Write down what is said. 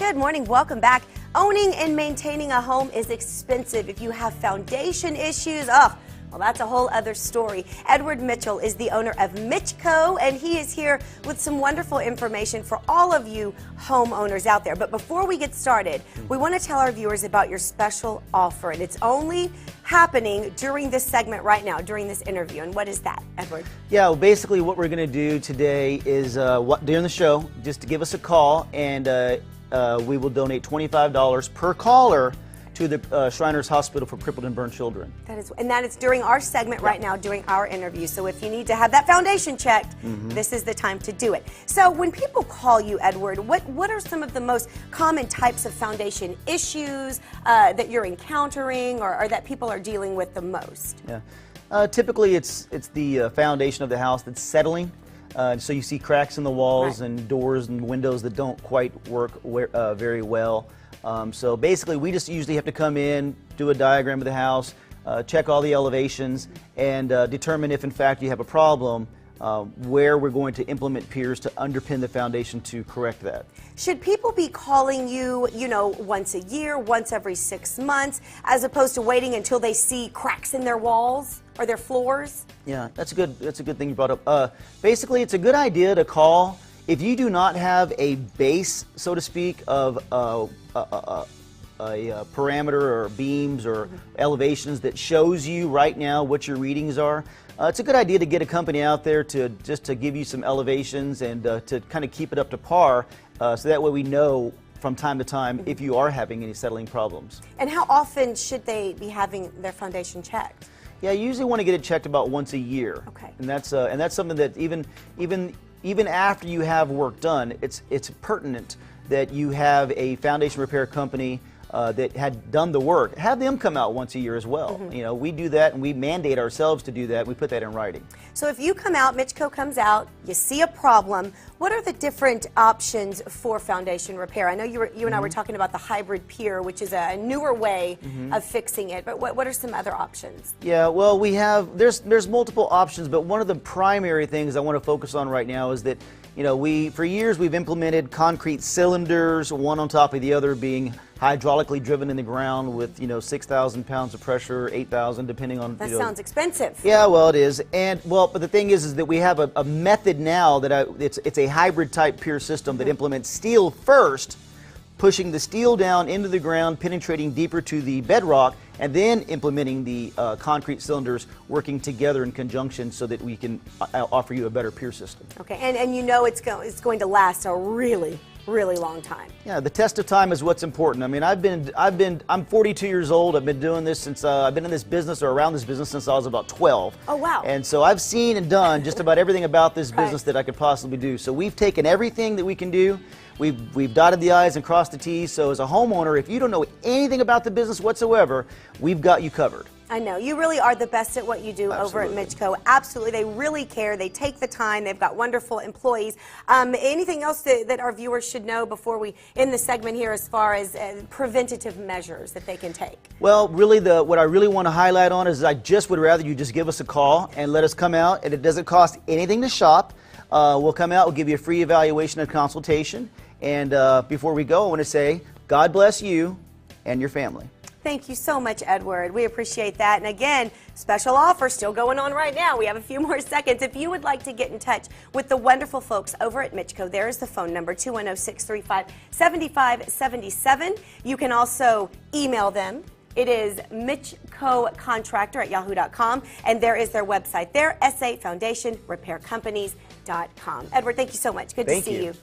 Good morning. Welcome back. Owning and maintaining a home is expensive. If you have foundation issues, well, that's a whole other story. Edward Mitchell is the owner of MitchCo, and he is here with some wonderful information for all of you homeowners out there. But before we get started, we want to tell our viewers about your special offer, and it's only happening during this segment right now, during this interview. And what is that, Edward? Yeah, well, basically what we're going to do today is during the show, just to give us a call, and we will donate $25 per caller to the Shriners Hospital for Crippled and Burned Children. That is during our segment right now, during our interview. So if you need to have that foundation checked, this is the time to do it. So when people call you, Edward, what are some of the most common types of foundation issues that you're encountering or that people are dealing with the most? Yeah, typically it's the foundation of the house that's settling. So you see cracks in the walls and doors and windows that don't quite work very well. So basically we just usually have to come in, do a diagram of the house, check all the elevations, and determine if in fact you have a problem, where we're going to implement piers to underpin the foundation to correct that. Should people be calling you, once a year, once every 6 months, as opposed to waiting until they see cracks in their walls or their floors? Yeah, that's a good thing you brought up. Basically, it's a good idea to call if you do not have a base, so to speak, of a parameter or beams or elevations that shows you right now what your readings are. It's a good idea to get a company out there to give you some elevations and to kind of keep it up to par, so that way we know from time to time if you are having any settling problems. And how often should they be having their foundation checked? Yeah, you usually want to get it checked about once a year. Okay. And that's something that even after you have work done, it's pertinent that you have a foundation repair company that had done the work. Have them come out once a year as well. We do that, and we mandate ourselves to do that. We put that in writing. So if you come out, MitchCo comes out, you see a problem, what are the different options for foundation repair? I know you and I were talking about the hybrid pier, which is a newer way of fixing it, but what are some other options? Yeah, well, there's multiple options, but one of the primary things I want to focus on right now is that for years we've implemented concrete cylinders, one on top of the other, being hydraulically driven in the ground with 6,000 pounds of pressure, 8,000 depending on. That sounds expensive. Yeah, well, it is, but the thing is that we have a method now that it's a hybrid type pier system that implements steel first, pushing the steel down into the ground, penetrating deeper to the bedrock, and then implementing the concrete cylinders working together in conjunction so that we can offer you a better pier system. Okay, and it's going to last a really long time. Yeah, the test of time is what's important. I mean, I'm 42 years old. I've been doing this since I've been in this business or around this business since I was about 12. Oh, wow. And so I've seen and done just about everything about this business that I could possibly do. So we've taken everything that we can do. We've dotted the I's and crossed the T's. So as a homeowner, if you don't know anything about the business whatsoever, we've got you covered. I know. You really are the best at what you do over at MitchCo. Absolutely. They really care. They take the time. They've got wonderful employees. Anything else that our viewers should know before we end the segment here as far as preventative measures that they can take? Well, really, what I really want to highlight on is I just would rather you just give us a call and let us come out, and it doesn't cost anything to shop. We'll come out. We'll give you a free evaluation and consultation. And before we go, I want to say, God bless you and your family. Thank you so much, Edward. We appreciate that. And again, special offer still going on right now. We have a few more seconds. If you would like to get in touch with the wonderful folks over at MitchCo, there is the phone number, 210-635-7577. You can also email them. It is MitchCoContractor@yahoo.com, and there is their website there, SA Foundation Repair Companies.com. Edward, thank you so much. Good to see you.